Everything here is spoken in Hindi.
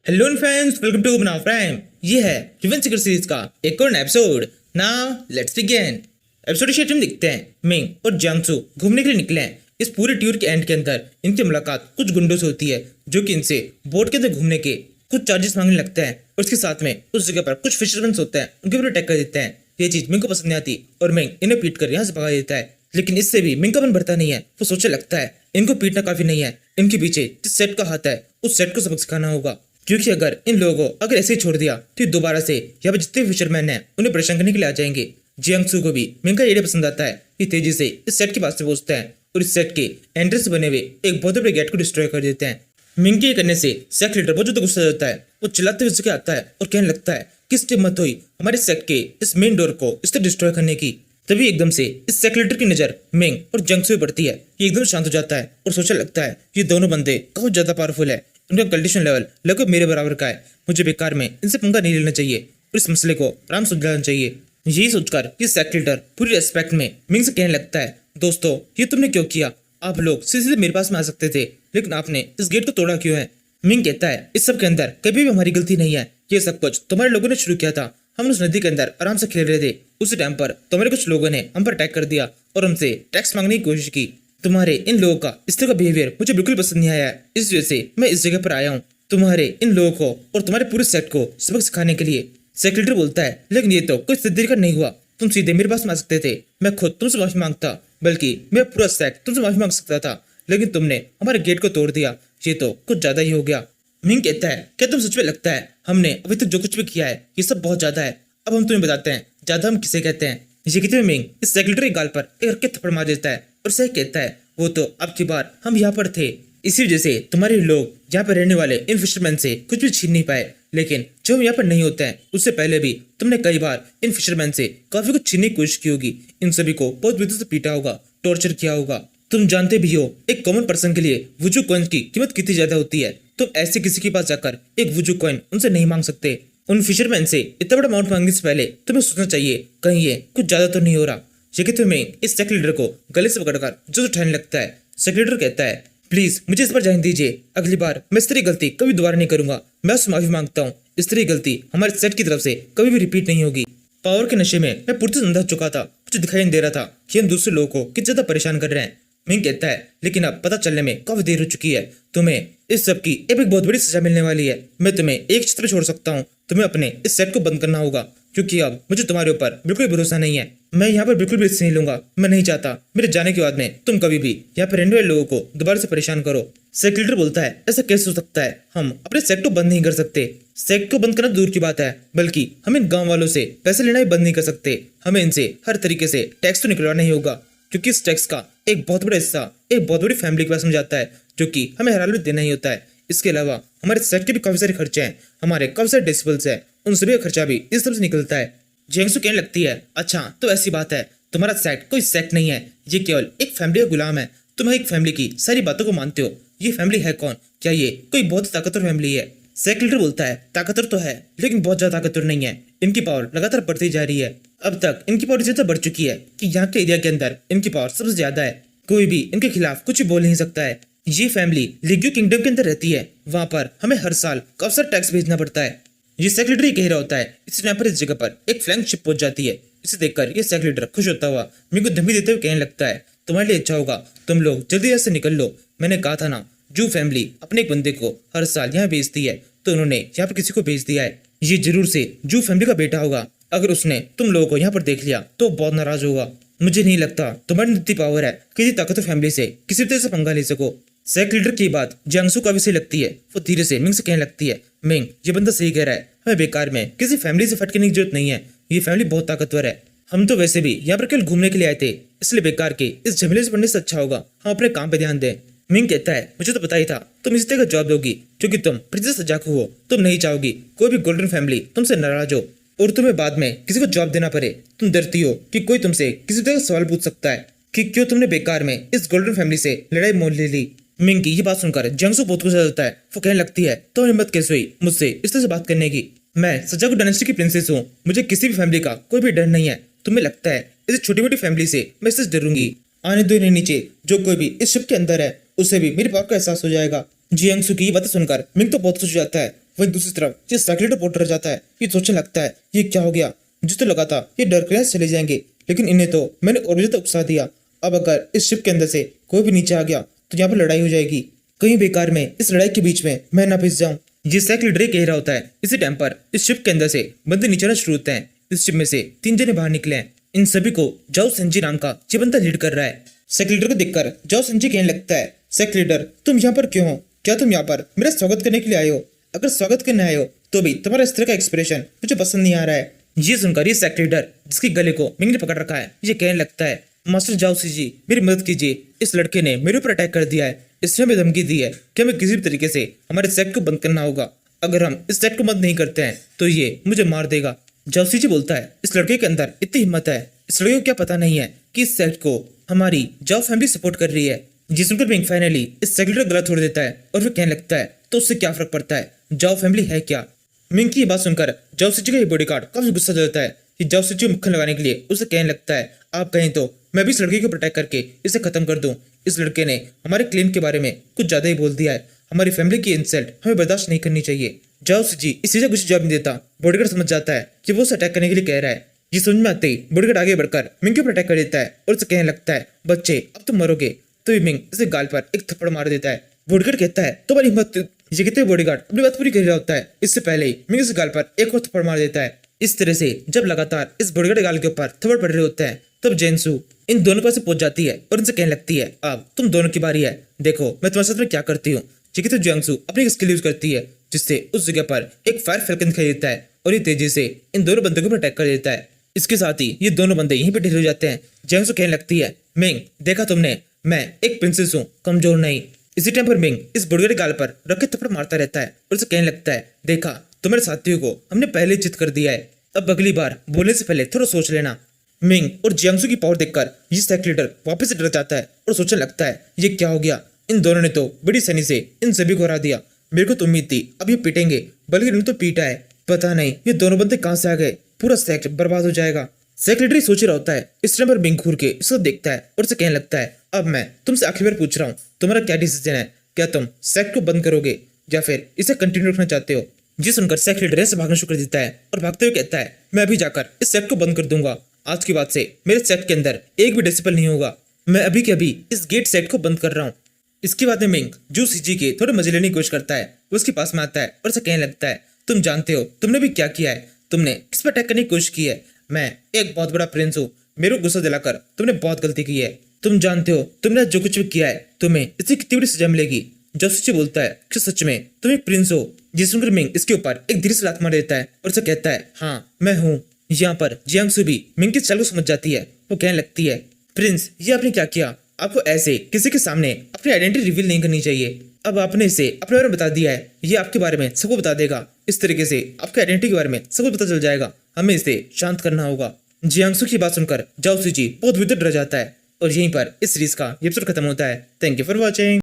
हेलो फ्रेंड्स, वेलकम टू बनाओ प्राइम। ये है रिवेंज सीकर सीरीज का एक और episode. Now let's begin. Episode शेट में दिखते हैं मिंग और जियांगसू घूमने के लिए निकले हैं। इस पूरे टूर के एंड के अंदर इनकी मुलाकात कुछ गुंडों से होती है जो कि इनसे बोट के अंदर घूमने के कुछ चार्जेस मांगने लगते हैं और इसके साथ में उस जगह पर कुछ फिशरमैन होते हैं, उनके ऊपर अटैक कर देते हैं। ये चीज मिंग को पसंद नहीं आती और मिंग इन्हें पीट कर यहाँ से भगा देता है। लेकिन इससे भी मिंग का मन भरता नहीं है। वो सोचने लगता है इनको पीटना काफी नहीं है, इनके पीछे जिस सेट का हाथ है उस सेट को सबक सिखाना होगा। क्योंकि अगर इन लोगों को अगर ऐसे ही छोड़ दिया तो दोबारा से यहाँ पर जितने फिशरमैन हैं उन्हें परेशान करने के लिए आ जाएंगे। जियांगसू को भी मिंग का आइडिया पसंद आता है। ये तेजी से इस सेट के पास से पहुंचते हैं और इस सेट के एंट्रेंस बने हुए एक बहुत बड़े गेट को डिस्ट्रॉय कर देते हैं। मिंग के करने से सेक्ट लीडर बहुत ज्यादा गुस्सा हो जाता है। वो चिल्लाते हुए आता है और कहने लगता है किस हिम्मत हुई हमारे सेक्ट के इस मेन डोर को इस तरह डिस्ट्रॉय करने की। तभी एकदम से इस सेक्ट लीडर की नजर मिंग और जियांगसू पे पड़ती है। ये एकदम शांत हो जाता है और सोचने लगता है ये दोनों बंदे बहुत ज्यादा पावरफुल है, उनका कंडीशन लेवल लगभग मेरे बराबर का है। मुझे बेकार में इनसे पंगा नहीं लेना चाहिए और इस मसले को आराम से सुलझाना चाहिए। यही सोचकर ये सेक्ट लीडर पूरी रेस्पेक्ट में मिंग से कहने लगता है दोस्तों ये तुमने क्यों किया? आप लोग सीधे मेरे पास में आ सकते थे लेकिन आपने इस गेट को तोड़ा क्यों है? मिंग कहता है इस सब के अंदर कभी भी हमारी गलती नहीं है, ये सब कुछ तुम्हारे लोगों ने शुरू किया था। हम उस नदी के अंदर आराम से खेल रहे थे, उसी टाइम पर तुम्हारे कुछ लोगों ने हम पर अटैक कर दिया और हमसे टैक्स मांगने की कोशिश की। तुम्हारे इन लोगों का इस तरह का बिहेवियर मुझे बिल्कुल पसंद नहीं आया है, इस वजह से मैं इस जगह पर आया हूँ तुम्हारे इन लोगों को और तुम्हारे पूरे सेट को सबक सिखाने के लिए। सेक्रेटरी बोलता है लेकिन ये तो कोई सिद्धि का नहीं हुआ, तुम सीधे मेरे पास में आ सकते थे, मैं खुद तुमसे माफी मांगता, बल्कि मेरा पूरा सेट तुमसे माफी मांग सकता था, लेकिन तुमने हमारे गेट को तोड़ दिया, ये तो कुछ ज्यादा ही हो गया। मिंग कहता है क्या तुम सच में लगता है हमने अभी तक जो कुछ भी किया है ये सब बहुत ज्यादा है? अब हम तुम्हें बताते हैं ज्यादा हम किसे कहते हैं। ये कहते हुए मिंग इस सेक्रेटरी गाल पर एक रख के थप्पड़ मार देता है और सही कहता है वो तो अब की बार हम यहाँ पर थे, इसी वजह से तुम्हारे लोग यहाँ पर रहने वाले इन फिशरमैन से कुछ भी छीन नहीं पाए। लेकिन जब हम यहाँ पर नहीं होते हैं उससे पहले भी तुमने कई बार इन फिशरमैन से काफी कुछ छीनने की कोशिश की होगी, इन सभी को बहुत बुरी से पीटा होगा, टॉर्चर किया होगा। तुम जानते भी हो एक कॉमन पर्सन के लिए वुजू कॉइन की कीमत कितनी ज्यादा होती है। तुम ऐसे किसी के पास जाकर एक वुजू कॉइन उनसे नहीं मांग सकते। उन फिशरमैन से इतना बड़ा अमाउंट मांगने से पहले तुम्हें सोचना चाहिए कहीं ये कुछ ज्यादा तो नहीं हो रहा। ये कहते हुए इस सेक्रेटरी लीडर को गले से पकड़कर जो उठाने लगता है। सेक्रेटरी कहता है प्लीज मुझे इस पर जाने दीजिए, अगली बार मैं इस तरह की गलती कभी दोबारा नहीं करूंगा, मैं उससे माफी मांगता हूँ, इस तरह की गलती हमारे सेट की तरफ से कभी भी रिपीट नहीं होगी। पावर के नशे में मैं पूरी तरह अंधा चुका था, मुझे दिखाई नहीं दे रहा था कि हम दूसरे लोगों को कितना ज्यादा परेशान कर रहे हैं। मिंग कहता है लेकिन अब पता चलने में काफी देर हो चुकी है, तुम्हें इस सब की एक बहुत बड़ी सजा मिलने वाली है। मैं तुम्हें एक चित्र छोड़ सकता हूँ, तुम्हें अपने इस सेट को बंद करना होगा क्योंकि अब मुझे तुम्हारे ऊपर बिल्कुल भरोसा नहीं है। मैं यहाँ पर बिल्कुल भी रिस्क नहीं लूंगा, मैं नहीं चाहता मेरे जाने के बाद में तुम कभी भी यहाँ पर रहने वाले लोगों को दोबारा से परेशान करो। सेक्रेटरी बोलता है ऐसा कैसे हो सकता है, हम अपने सेट को बंद नहीं कर सकते। सेट को बंद करना दूर की बात है, बल्कि हम इन गाँव वालों से पैसे लेना ही बंद नहीं कर सकते। हमें इनसे हर तरीके से टैक्स तो निकलवाना ही होगा क्योंकि इस टैक्स का एक बहुत बड़ा हिस्सा एक बहुत बड़ी फैमिली के पास में जाता है जो कि हमें हर हाल में देना ही होता है। इसके अलावा हमारे सेट के भी काफी सारे खर्चे हैं, हमारे काफी सारे डेसिबल्स हैं, उन सभी का खर्चा भी इस तरफ से निकलता है। जियांगसू कहने लगती है अच्छा तो ऐसी बात है, तुम्हारा सेट कोई सेट नहीं है, ये केवल एक फैमिली का गुलाम है। तुम एक फैमिली की सारी बातों को मानते हो, ये फैमिली है कौन? क्या ये कोई बहुत ताकतवर फैमिली है? सेक्रेटरी बोलता है ताकतवर तो है लेकिन बहुत ज्यादा ताकतवर नहीं है, इनकी पावर लगातार बढ़ती जा रही है। अब तक इनकी पावर ज्यादा बढ़ चुकी है कि यहाँ के एरिया के अंदर इनकी पावर सबसे ज्यादा है, कोई भी इनके खिलाफ कुछ भी बोल नहीं सकता है। ये फैमिली लिग्यू किंगडम के अंदर रहती है, वहाँ पर हमें हर साल काफी सारा टैक्स भेजना पड़ता है। ये सेक्रेटरी कह रहा होता है इस टाइम पर इस जगह पर एक फ्लैंक शिप पहुंच जाती है। इसे देखकर ये सेक्रेटरी खुश होता हुआ मेरे को धमकी देते हुए कहने लगता है तुम्हारे लिए अच्छा होगा तुम लोग जल्दी यहाँ से निकल लो। मैंने कहा था ना जू फैमिली अपने एक बंदे को हर साल यहाँ भेजती है, तो उन्होंने यहाँ पर किसी को भेज दिया है। ये जरूर से जू फैमिली का बेटा होगा, अगर उसने तुम लोगों को यहाँ पर देख लिया तो बहुत नाराज होगा। मुझे नहीं लगता तुम्हारी इतनी पावर है किसी ताकतवर फैमिली से किसी तरह से पंगा ले सको। सेक्रेटरी की बात जियांगसू को भी सही लगती है, वो धीरे से मिंग से कहने लगती है मिंग ये बंदा सही कह रहा है, हमें बेकार में किसी फैमिली से फटकने की जरूरत नहीं है, ये फैमिली बहुत ताकतवर है। हम तो वैसे भी यहाँ पर केवल घूमने के लिए आए थे, इसलिए बेकार के इस झमेले से पढ़ने से अच्छा होगा हम अपने काम पे ध्यान दें। मिंग कहता है मुझे तो पता ही था तुम इसी तरह का जवाब दोगी क्योंकि तुम प्रिंसेस सजाकू हो, तुम नहीं चाहोगी कोई भी गोल्डन फैमिली तुमसे नाराज हो और तुम्हें बाद में किसी को जवाब देना पड़े। तुम डरती हो कि कोई तुमसे किसी तरह का सवाल पूछ सकता है कि क्यों तुमने बेकार में इस गोल्डन फैमिली से लड़ाई मोल ले ली। मिंग की ये बात सुनकर जियांगसू बहुत गुस्सा होता है, वो कहने लगती है तो हिम्मत कैसे हुई मुझसे इस तरह से बात करने की? मैं सजाकू डायनेस्टी की प्रिंसेस हूँ, मुझे किसी भी फैमिली का कोई भी डर नहीं है। तुम्हें लगता है इस छोटी मोटी फैमिली से मैं इससे डरूंगी? आने दो इन्हें नीचे, जो कोई भी इस शिप के अंदर है उसे भी मेरी पावर का एहसास हो जाएगा। जियांगसू की ये बातें सुनकर मिंग तो बहुत खुश हो जाता है वहीं दूसरी तरफ ये साइकिल बहुत डर जाता है। ये सोचने लगता है ये क्या हो गया, मुझे तो लगा था ये डर के चले जाएंगे, लेकिन इन्हें तो मैंने और भी ज्यादा उकसा दिया। अब अगर इस शिप के अंदर से कोई भी नीचे आ गया तो यहाँ पर लड़ाई हो जाएगी। कहीं बेकार में इस लड़ाई के बीच में मैं ना फंस जाऊं। जिस साइकिल लीडर कह रहा होता है इसी टाइम पर इस शिप के अंदर से बंदे नीचे आना शुरू होते हैं। इस शिप में से 3 जने बाहर निकले हैं। इन सभी को जाओ संजी नाम का ये बंदा लीड कर रहा है। साइकिल लीडर को देखकर जाओ संजी कहने लगता है, साइकिल लीडर तुम यहाँ पर क्यों हो? क्या तुम यहाँ पर मेरा स्वागत करने के लिए आए हो? अगर स्वागत करने आए हो तो भी तुम्हारा इस तरह का एक्सप्रेशन मुझे पसंद नहीं आ रहा है। ये सुनकर ये साइकिल लीडर जिसके गले को मिंग ने पकड़ रखा है ये कहने लगता है, मास्टर जाओसी जी मेरी मदद कीजिए, इस लड़के ने मेरे ऊपर अटैक कर दिया है। इसने हमें धमकी दी है कि हमें किसी भी तरीके से हमारे सेट को बंद करना होगा। अगर हम इस सेट को बंद नहीं करते हैं तो ये मुझे मार देगा। जाओसी जी बोलता है, इस लड़के के अंदर इतनी हिम्मत है, इस लड़के को क्या पता नहीं है कि इस सेट को हमारी जाओ फैमिली सपोर्ट कर रही है। जी सुनकर मिंग फाइनली इस साइकिल का गला छोड़ देता है और फिर कहने लगता है तो उससे क्या फर्क पड़ता है, जाओ फैमिली है क्या। मिंग की ये बात सुनकर जाओ सिची का ये बॉडीगार्ड काफी गुस्सा जाता है कि जाओ सिची को मक्खन लगाने के लिए उसे कहने लगता है, आप कहें तो मैं भी इस लड़के को प्रोटेक्ट करके इसे खत्म कर दूं। इस लड़के ने हमारे क्लेम के बारे में कुछ ज्यादा ही बोल दिया है, हमारी फैमिली की इंसल्ट हमें बर्दाश्त नहीं करनी चाहिए। जाओ सिची इस चीज का कुछ जवाब नहीं देता। बॉडीगार्ड समझ जाता है कि वो उसे अटैक करने के लिए कह रहा है। ये समझ में आते ही बॉडीगार्ड आगे बढ़कर मिंग के ऊपर अटैक कर देता है और उसे कहने लगता है, बच्चे अब तुम मरोगे। तो मिंग इसे गाल पर एक थप्पड़ मार देता है। बॉडीगार्ड कहता है तुम्हारी हिम्मत। ये कहते हुए बॉडीगार्ड अपनी बात पूरी कर रहा होता है, इससे पहले ही मिंग इस गाल पर एक और थप्पड़ मार देता है। इस तरह से जब लगातार इस बॉडीगार्ड गाल के ऊपर थप्पड़ पड़ रहे होते हैं तब जेनसू इन दोनों पास पहुंच जाती है और उनसे कहने लगती है, अब तुम दोनों की बारी है, देखो मैं तुम्हारे साथ में क्या करती हूँ। चिकित्सक जियांगसू अपनी स्किल यूज करती है जिससे उस जगह पर एक फायर फैल्कन दिखाई देता है और ये तेजी से इन दोनों बंदों को अटैक कर देता है। इसके साथ ही ये दोनों बंदे यहीं पे ढेर हो जाते हैं। जियांगसू कहने लगती है, मिंग देखा तुमने, मैं एक प्रिंसेस हूँ, कमजोर नहीं। इसी टाइम पर मिंग इस बॉडीगार्ड गाल पर रख के थप्पड़ मारता रहता है और उसे कहने लगता है, देखा तुम्हारे साथियों को हमने पहले चित कर दिया है, अब अगली बार बोलने से पहले थोड़ा सोच लेना। मिंग और जियांगसू की पावर देखकर ये साइकिल लीडर वापस से डर जाता है और सोचने लगता है ये क्या हो गया, इन दोनों ने तो बड़ी सनी से इन सभी को हरा दिया। मेरे को तो उम्मीद थी अब ये पीटेंगे, बल्कि इन्होंने तो पीटा है। पता नहीं ये दोनों बंदे कहाँ से आ गए, पूरा सेक्ट बर्बाद हो जाएगा। सेक्रेटरी सोच रहा होता है। इस टाइम पर मिंग घूर के इसको देखता है और उसे कहने लगता है, अब मैं तुमसे आखिरी बार पूछ रहा हूँ, तुम्हारा क्या डिसीजन है? क्या तुम सेक्ट को बंद करोगे या फिर इसे कंटिन्यू रखना चाहते हो? जी सुनकर सेक्रेटरी से भागना शुरू कर देता है और भागते हुए कहता है, मैं अभी जाकर इस सेक्ट को बंद कर दूंगा। आज के बाद से मेरे सेट के अंदर एक भी डेसिबल नहीं होगा। मैं अभी के अभी इस गेट सेट को बंद कर रहा हूँ। इसके बाद में मिंग जो सीजी के थोड़े मजे लेने की कोशिश करता है वो उसके पास में आता है और उसे कहने लगता है, तुम जानते हो तुमने भी क्या किया है, तुमने किस पर अटैक करने की कोशिश की है। मैं एक बहुत बड़ा प्रिंस हूँ, मेरे को गुस्सा दिलाकर तुमने बहुत गलती की है। तुम जानते हो तुमने जो कुछ भी किया है तुम्हें इससे कितनी बड़ी सजा मिलेगी। जो सीजी बोलता है कि सच में तुम एक प्रिंस हो। जिस सुनकर मिंग इसके ऊपर एक धीरे से लात मार देता है और उसे कहता है, हाँ मैं हूँ। यहाँ पर जियांगसू भी मिंग के चाल को समझ जाती है। वो कहने लगती है, प्रिंस ये आपने क्या किया? आपको ऐसे किसी के सामने अपनी आइडेंटिटी रिवील नहीं करनी चाहिए। अब आपने इसे अपने बारे में बता दिया है, ये आपके बारे में सबको बता देगा। इस तरीके से आपके आइडेंटिटी के बारे में सबको पता चल जाएगा। हमें इसे शांत करना होगा। जियांगसू की बात सुनकर जाओ सीजी बहुत भीतर डर जाता है और यहीं पर इस सीरीज का एपिसोड खत्म होता है। Thank you for watching.